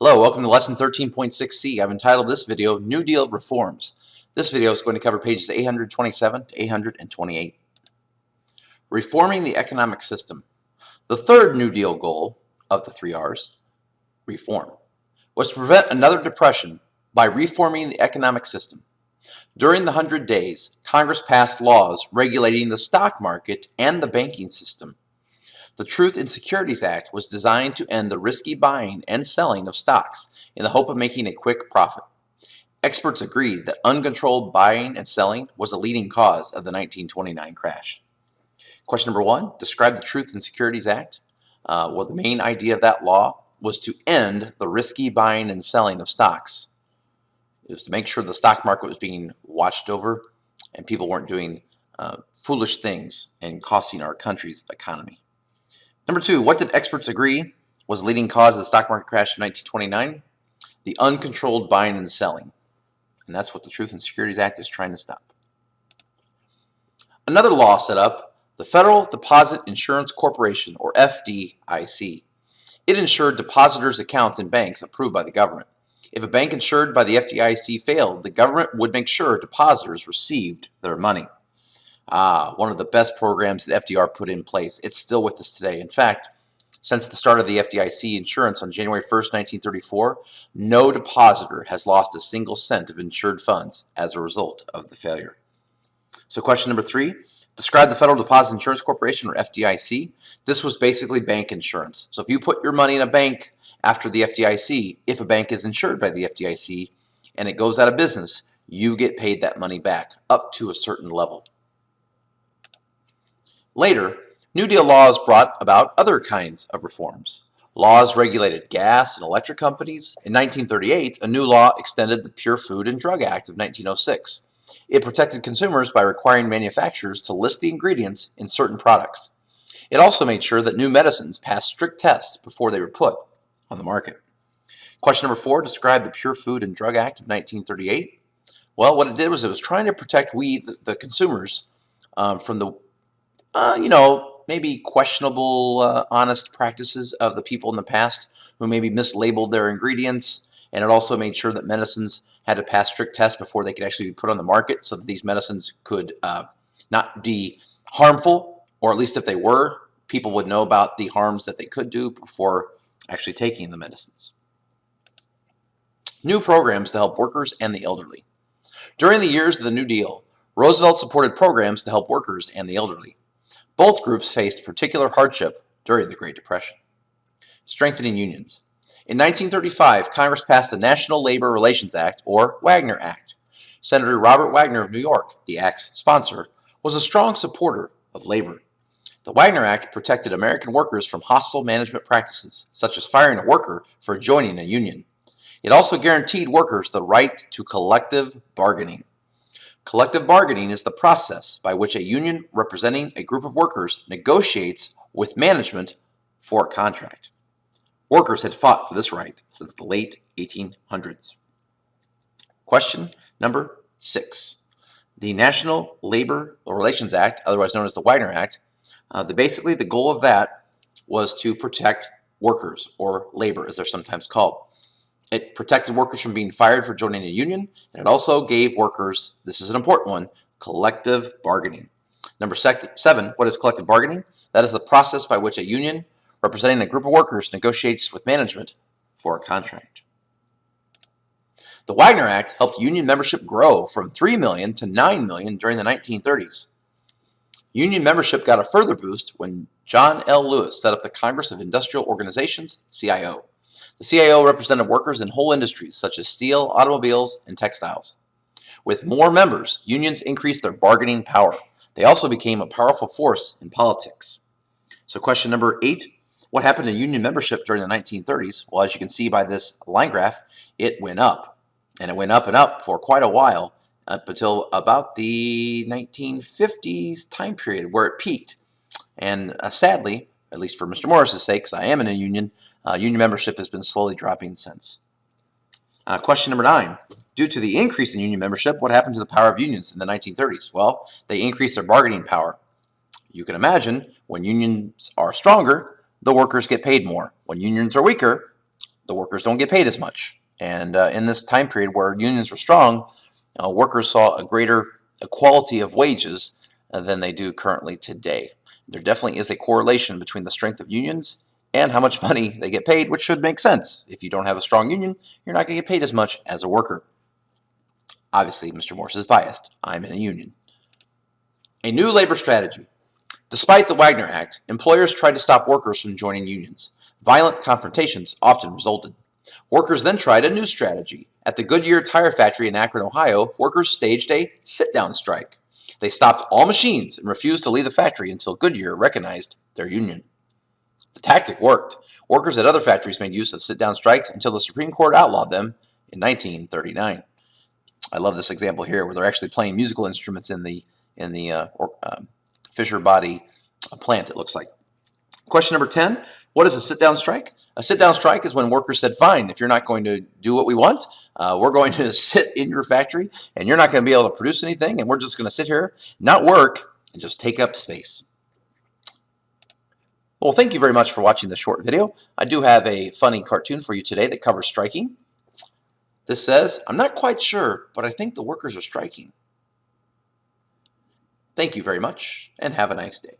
Hello, welcome to Lesson 13.6C. I've entitled this video, New Deal Reforms. This video is going to cover pages 827 to 828. Reforming the economic system. The third New Deal goal of the 3 R's, reform, was to prevent another depression by reforming the economic system. During the 100 days, Congress passed laws regulating the stock market and the banking system. The Truth-in-Securities Act was designed to end the risky buying and selling of stocks in the hope of making a quick profit. Experts agreed that uncontrolled buying and selling was a leading cause of the 1929 crash. Question number 1, describe the Truth-in-Securities Act. Well, the main idea of that law was to end the risky buying and selling of stocks. It was to make sure the stock market was being watched over and people weren't doing foolish things and costing our country's economy. Number 2, what did experts agree was the leading cause of the stock market crash in 1929? The uncontrolled buying and selling. And that's what the Truth-in-Securities Act is trying to stop. Another law set up the Federal Deposit Insurance Corporation, or FDIC. It insured depositors' accounts in banks approved by the government. If a bank insured by the FDIC failed, the government would make sure depositors received their money. One of the best programs that FDR put in place. It's still with us today. In fact, since the start of the FDIC insurance on January 1st, 1934, no depositor has lost a single cent of insured funds as a result of the failure. So question number 3, describe the Federal Deposit Insurance Corporation, or FDIC. This was basically bank insurance. So if you put your money in a bank after the FDIC, if a bank is insured by the FDIC and it goes out of business, you get paid that money back up to a certain level. Later, New Deal laws brought about other kinds of reforms. Laws regulated gas and electric companies. In 1938, a new law extended the Pure Food and Drug Act of 1906. It protected consumers by requiring manufacturers to list the ingredients in certain products. It also made sure that new medicines passed strict tests before they were put on the market. Question number 4, describe the Pure Food and Drug Act of 1938. Well, what it did was it was trying to protect the consumers from the maybe questionable honest practices of the people in the past who maybe mislabeled their ingredients, and it also made sure that medicines had to pass strict tests before they could actually be put on the market so that these medicines could not be harmful, or at least if they were, people would know about the harms that they could do before actually taking the medicines. New programs to help workers and the elderly. During the years of the New Deal, Roosevelt supported programs to help workers and the elderly. Both groups faced particular hardship during the Great Depression. Strengthening unions. In 1935, Congress passed the National Labor Relations Act, or Wagner Act. Senator Robert Wagner of New York, the Act's sponsor, was a strong supporter of labor. The Wagner Act protected American workers from hostile management practices, such as firing a worker for joining a union. It also guaranteed workers the right to collective bargaining. Collective bargaining is the process by which a union representing a group of workers negotiates with management for a contract. Workers had fought for this right since the late 1800s. Question number 6. The National Labor Relations Act, otherwise known as the Wagner Act, basically the goal of that was to protect workers, or labor as they're sometimes called. It protected workers from being fired for joining a union, and it also gave workers, this is an important one, collective bargaining. Number 7, what is collective bargaining? That is the process by which a union representing a group of workers negotiates with management for a contract. The Wagner Act helped union membership grow from 3 million to 9 million during the 1930s. Union membership got a further boost when John L. Lewis set up the Congress of Industrial Organizations, CIO. The CIO represented workers in whole industries such as steel, automobiles, and textiles. With more members, unions increased their bargaining power. They also became a powerful force in politics. So question number 8, what happened to union membership during the 1930s? Well, as you can see by this line graph, it went up. And it went up and up for quite a while up until about the 1950s time period where it peaked. And sadly, at least for Mr. Morris's sake, because I am in a union, union membership has been slowly dropping since. Question number 9. Due to the increase in union membership, what happened to the power of unions in the 1930s? Well, they increased their bargaining power. You can imagine when unions are stronger, the workers get paid more. When unions are weaker, the workers don't get paid as much. And in this time period where unions were strong, workers saw a greater equality of wages than they do currently today. There definitely is a correlation between the strength of unions and how much money they get paid, which should make sense. If you don't have a strong union, you're not going to get paid as much as a worker. Obviously, Mr. Morse is biased. I'm in a union. A new labor strategy. Despite the Wagner Act, employers tried to stop workers from joining unions. Violent confrontations often resulted. Workers then tried a new strategy. At the Goodyear Tire Factory in Akron, Ohio, workers staged a sit-down strike. They stopped all machines and refused to leave the factory until Goodyear recognized their union. The tactic worked. Workers at other factories made use of sit-down strikes until the Supreme Court outlawed them in 1939. I love this example here where they're actually playing musical instruments in the Fisher Body plant, it looks like. Question number 10, what is a sit-down strike? A sit-down strike is when workers said, fine, if you're not going to do what we want, we're going to sit in your factory and you're not going to be able to produce anything and we're just going to sit here, not work, and just take up space. Well, thank you very much for watching this short video. I do have a funny cartoon for you today that covers striking. This says, I'm not quite sure, but I think the workers are striking. Thank you very much and have a nice day.